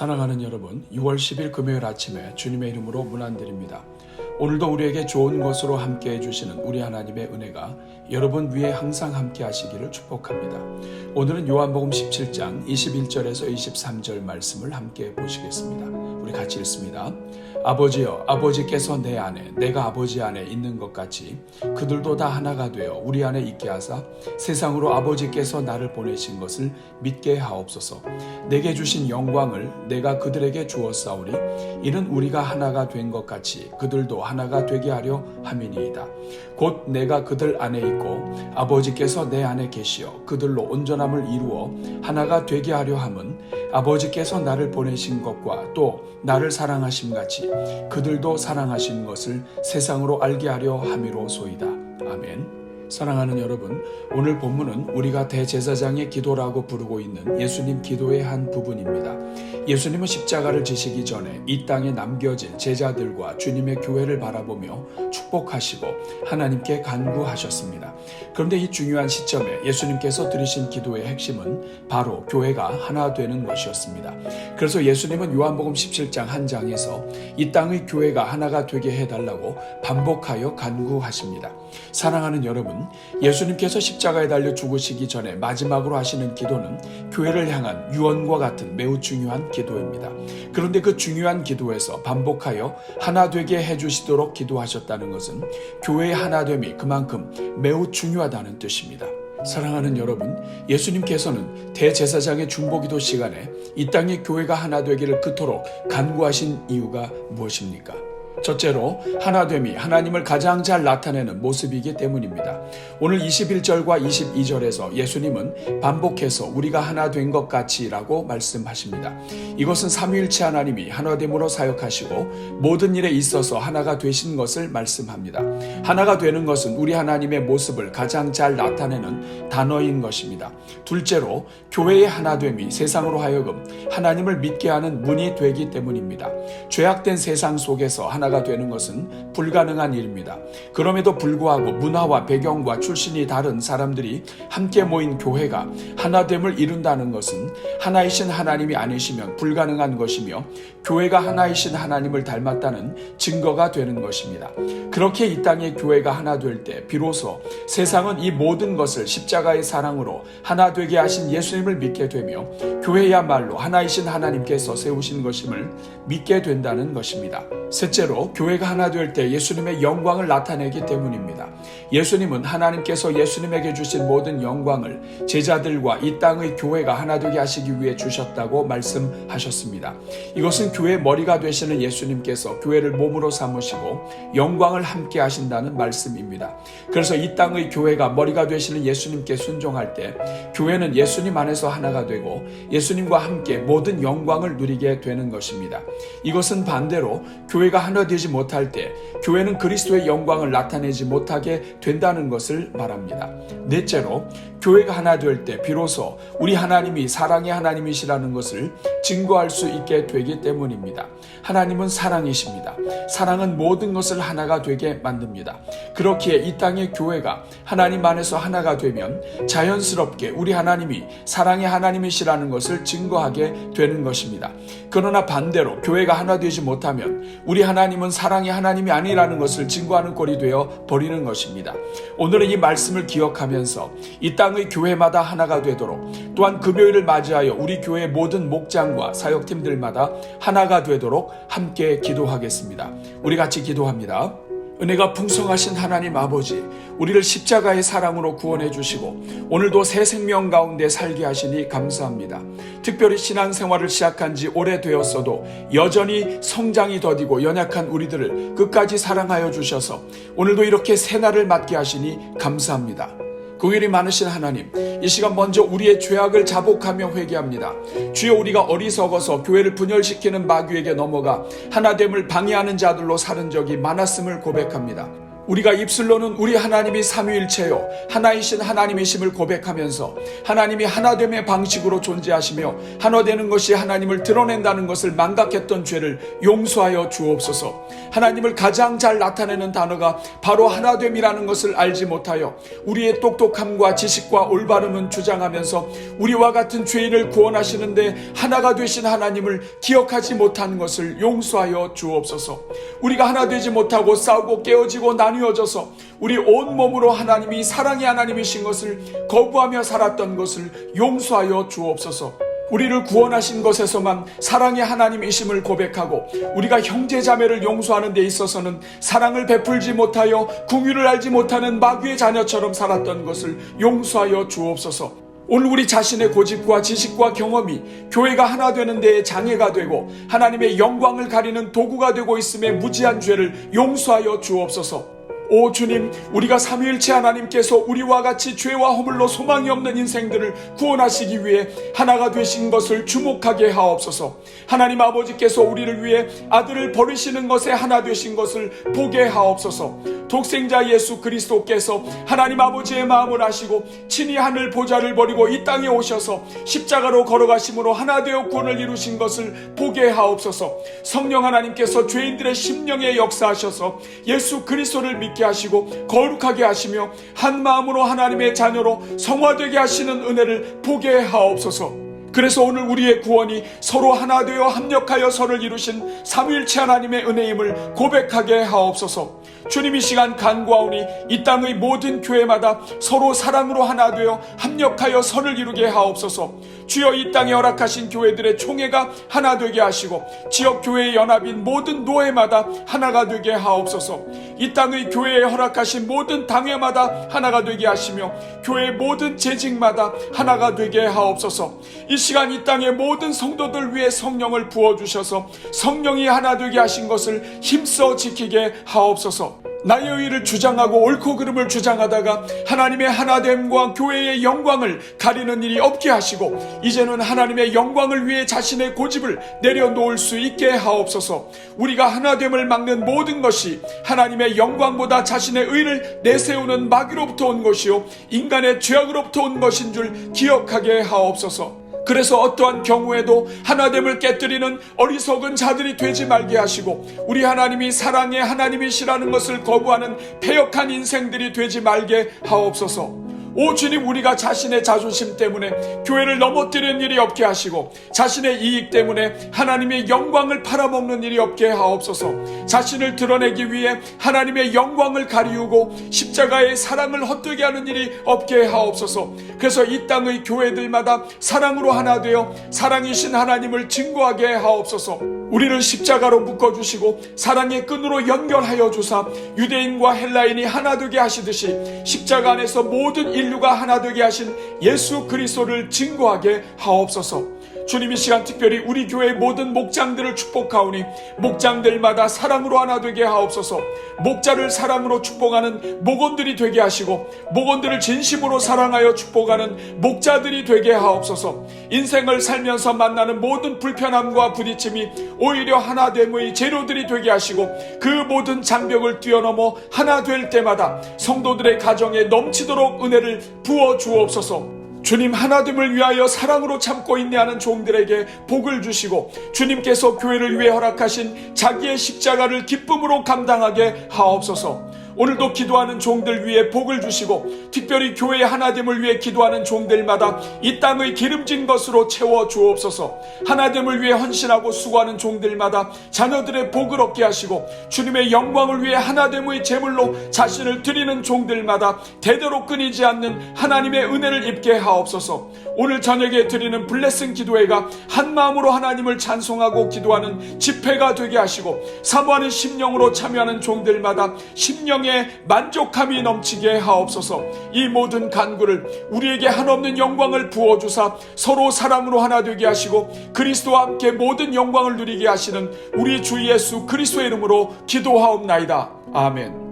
사랑하는 여러분, 6월 10일 금요일 아침에 주님의 이름으로 문안드립니다. 오늘도 우리에게 좋은 것으로 함께 해주시는 우리 하나님의 은혜가 여러분 위에 항상 함께 하시기를 축복합니다. 오늘은 요한복음 17장 21절에서 23절 말씀을 함께 보시겠습니다. 우리 같이 읽습니다. 아버지여, 아버지께서 내 안에 내가 아버지 안에 있는 것 같이 그들도 다 하나가 되어 우리 안에 있게 하사 세상으로 아버지께서 나를 보내신 것을 믿게 하옵소서. 내게 주신 영광을 내가 그들에게 주었사오니 이는 우리가 하나가 된 것 같이 그들도 하나가 되게 하려 함이니이다. 곧 내가 그들 안에 있고 아버지께서 내 안에 계시어 그들로 온전함을 이루어 하나가 되게 하려 함은 아버지께서 나를 보내신 것과 또 나를 사랑하심 같이 그들도 사랑하신 것을 세상으로 알게 하려 함이로소이다. 아멘. 사랑하는 여러분, 오늘 본문은 우리가 대제사장의 기도라고 부르고 있는 예수님 기도의 한 부분입니다. 예수님은 십자가를 지시기 전에 이 땅에 남겨진 제자들과 주님의 교회를 바라보며 축복하시고 하나님께 간구하셨습니다. 그런데 이 중요한 시점에 예수님께서 드리신 기도의 핵심은 바로 교회가 하나 되는 것이었습니다. 그래서 예수님은 요한복음 17장 한 장에서 이 땅의 교회가 하나가 되게 해달라고 반복하여 간구하십니다. 사랑하는 여러분, 예수님께서 십자가에 달려 죽으시기 전에 마지막으로 하시는 기도는 교회를 향한 유언과 같은 매우 중요한 기도입니다. 그런데 그 중요한 기도에서 반복하여 하나 되게 해주시도록 기도하셨다는 것은 교회의 하나됨이 그만큼 매우 중요하다는 뜻입니다. 사랑하는 여러분, 예수님께서는 대제사장의 중보기도 시간에 이 땅의 교회가 하나 되기를 그토록 간구하신 이유가 무엇입니까? 첫째로 하나됨이 하나님을 가장 잘 나타내는 모습이기 때문입니다. 오늘 21절과 22절에서 예수님은 반복해서 우리가 하나 된 것 같이 라고 말씀하십니다. 이것은 삼위일체 하나님이 하나됨으로 사역하시고 모든 일에 있어서 하나가 되신 것을 말씀합니다. 하나가 되는 것은 우리 하나님의 모습을 가장 잘 나타내는 단어인 것입니다. 둘째로 교회의 하나됨이 세상으로 하여금 하나님을 믿게 하는 문이 되기 때문입니다. 죄악된 세상 속에서 하나가 되는 것은 불가능한 일입니다. 그럼에도 불구하고 문화와 배경과 출신이 다른 사람들이 함께 모인 교회가 하나됨을 이룬다는 것은 하나이신 하나님이 아니시면 불가능한 것이며 교회가 하나이신 하나님을 닮았다는 증거가 되는 것입니다. 그렇게 이 땅의 교회가 하나 될 때 비로소 세상은 이 모든 것을 십자가의 사랑으로 하나 되게 하신 예수님을 믿게 되며 교회야말로 하나이신 하나님께서 세우신 것임을 믿게 된다는 것입니다. 셋째로 교회가 하나 될 때 예수님의 영광을 나타내기 때문입니다. 예수님은 하나님께서 예수님에게 주신 모든 영광을 제자들과 이 땅의 교회가 하나 되게 하시기 위해 주셨다고 말씀하셨습니다. 이것은 교회의 머리가 되시는 예수님께서 교회를 몸으로 삼으시고 영광을 함께 하신다는 말씀입니다. 그래서 이 땅의 교회가 머리가 되시는 예수님께 순종할 때 교회는 예수님 안에서 하나가 되고 예수님과 함께 모든 영광을 누리게 되는 것입니다. 이것은 반대로 교회가 하나 되지 못할 때 교회는 그리스도의 영광을 나타내지 못하게 된다는 것을 말합니다. 넷째로 교회가 하나 될 때 비로소 우리 하나님이 사랑의 하나님이시라는 것을 증거할 수 있게 되기 때문입니다. 하나님은 사랑이십니다. 사랑은 모든 것을 하나가 되게 만듭니다. 그렇기에 이 땅의 교회가 하나님 안에서 하나가 되면 자연스럽게 우리 하나님이 사랑의 하나님이시라는 것을 증거하게 되는 것입니다. 그러나 반대로 교회가 하나 되지 못하면 우리 하나님은 사랑의 하나님이 아니라는 것을 증거하는 꼴이 되어 버리는 것입니다. 오늘은 이 말씀을 기억하면서 이 땅의 교회마다 하나가 되도록 또한 금요일을 맞이하여 우리 교회의 모든 목장과 사역팀들마다 하나가 되도록 함께 기도하겠습니다. 우리 같이 기도합니다. 은혜가 풍성하신 하나님 아버지, 우리를 십자가의 사랑으로 구원해 주시고 오늘도 새 생명 가운데 살게 하시니 감사합니다. 특별히 신앙생활을 시작한 지 오래되었어도 여전히 성장이 더디고 연약한 우리들을 끝까지 사랑하여 주셔서 오늘도 이렇게 새날을 맞게 하시니 감사합니다. 긍휼이 많으신 하나님, 이 시간 먼저 우리의 죄악을 자복하며 회개합니다. 주여, 우리가 어리석어서 교회를 분열시키는 마귀에게 넘어가 하나됨을 방해하는 자들로 사는 적이 많았음을 고백합니다. 우리가 입술로는 우리 하나님이 삼위일체요 하나이신 하나님이심을 고백하면서 하나님이 하나됨의 방식으로 존재하시며 하나되는 것이 하나님을 드러낸다는 것을 망각했던 죄를 용서하여 주옵소서. 하나님을 가장 잘 나타내는 단어가 바로 하나됨이라는 것을 알지 못하여 우리의 똑똑함과 지식과 올바름은 주장하면서 우리와 같은 죄인을 구원하시는데 하나가 되신 하나님을 기억하지 못한 것을 용서하여 주옵소서. 우리가 하나 되지 못하고 싸우고 깨어지고 나뉘어져서 우리 온몸으로 하나님이 사랑의 하나님이신 것을 거부하며 살았던 것을 용서하여 주옵소서. 우리를 구원하신 것에서만 사랑의 하나님이심을 고백하고 우리가 형제자매를 용서하는 데 있어서는 사랑을 베풀지 못하여 긍휼을 알지 못하는 마귀의 자녀처럼 살았던 것을 용서하여 주옵소서. 오늘 우리 자신의 고집과 지식과 경험이 교회가 하나 되는 데에 장애가 되고 하나님의 영광을 가리는 도구가 되고 있음에 무지한 죄를 용서하여 주옵소서. 오 주님, 우리가 삼위일체 하나님께서 우리와 같이 죄와 허물로 소망이 없는 인생들을 구원하시기 위해 하나가 되신 것을 주목하게 하옵소서. 하나님 아버지께서 우리를 위해 아들을 버리시는 것에 하나 되신 것을 보게 하옵소서. 독생자 예수 그리스도께서 하나님 아버지의 마음을 아시고 친히 하늘 보좌를 버리고 이 땅에 오셔서 십자가로 걸어가심으로 하나 되어 구원을 이루신 것을 보게 하옵소서. 성령 하나님께서 죄인들의 심령에 역사하셔서 예수 그리스도를 믿게 하시고 거룩하게 하시며 한 마음으로 하나님의 자녀로 성화되게 하시는 은혜를 보게 하옵소서. 그래서 오늘 우리의 구원이 서로 하나 되어 합력하여 서를 이루신 삼위일체 하나님의 은혜임을 고백하게 하옵소서. 주님, 이 시간 간구하오니 이 땅의 모든 교회마다 서로 사랑으로 하나 되어 합력하여 서를 이루게 하옵소서. 주여, 이 땅에 허락하신 교회들의 총회가 하나 되게 하시고 지역교회의 연합인 모든 노회마다 하나가 되게 하옵소서. 이 땅의 교회에 허락하신 모든 당회마다 하나가 되게 하시며 교회의 모든 재직마다 하나가 되게 하옵소서. 이 시간 이 땅의 모든 성도들 위해 성령을 부어주셔서 성령이 하나 되게 하신 것을 힘써 지키게 하옵소서. 나의 의를 주장하고 옳고 그름을 주장하다가 하나님의 하나됨과 교회의 영광을 가리는 일이 없게 하시고 이제는 하나님의 영광을 위해 자신의 고집을 내려놓을 수 있게 하옵소서. 우리가 하나됨을 막는 모든 것이 하나님의 영광보다 자신의 의를 내세우는 마귀로부터 온 것이요 인간의 죄악으로부터 온 것인 줄 기억하게 하옵소서. 그래서 어떠한 경우에도 하나됨을 깨뜨리는 어리석은 자들이 되지 말게 하시고 우리 하나님이 사랑의 하나님이시라는 것을 거부하는 패역한 인생들이 되지 말게 하옵소서. 오 주님, 우리가 자신의 자존심 때문에 교회를 넘어뜨리는 일이 없게 하시고 자신의 이익 때문에 하나님의 영광을 팔아먹는 일이 없게 하옵소서. 자신을 드러내기 위해 하나님의 영광을 가리우고 십자가의 사랑을 헛되게 하는 일이 없게 하옵소서. 그래서 이 땅의 교회들마다 사랑으로 하나 되어 사랑이신 하나님을 증거하게 하옵소서. 우리를 십자가로 묶어주시고 사랑의 끈으로 연결하여 주사 유대인과 헬라인이 하나 되게 하시듯이 십자가 안에서 모든 인류가 하나 되게 하신 예수 그리스도를 증거하게 하옵소서. 주님, 이 시간 특별히 우리 교회의 모든 목장들을 축복하오니 목장들마다 사랑으로 하나 되게 하옵소서. 목자를 사랑으로 축복하는 목원들이 되게 하시고 목원들을 진심으로 사랑하여 축복하는 목자들이 되게 하옵소서. 인생을 살면서 만나는 모든 불편함과 부딪힘이 오히려 하나됨의 재료들이 되게 하시고 그 모든 장벽을 뛰어넘어 하나 될 때마다 성도들의 가정에 넘치도록 은혜를 부어 주옵소서. 주님, 하나됨을 위하여 사랑으로 참고 인내하는 종들에게 복을 주시고 주님께서 교회를 위해 허락하신 자기의 십자가를 기쁨으로 감당하게 하옵소서. 오늘도 기도하는 종들 위해 복을 주시고 특별히 교회의 하나됨을 위해 기도하는 종들마다 이 땅의 기름진 것으로 채워 주옵소서. 하나됨을 위해 헌신하고 수고하는 종들마다 자녀들의 복을 얻게 하시고 주님의 영광을 위해 하나됨의 제물로 자신을 드리는 종들마다 대대로 끊이지 않는 하나님의 은혜를 입게 하옵소서. 오늘 저녁에 드리는 블레싱 기도회가 한마음으로 하나님을 찬송하고 기도하는 집회가 되게 하시고 사모하는 심령으로 참여하는 종들마다 심령의 만족함이 넘치게 하옵소서. 이 모든 간구를 우리에게 한없는 영광을 부어주사 서로 사랑으로 하나 되게 하시고 그리스도와 함께 모든 영광을 누리게 하시는 우리 주 예수 그리스도의 이름으로 기도하옵나이다. 아멘.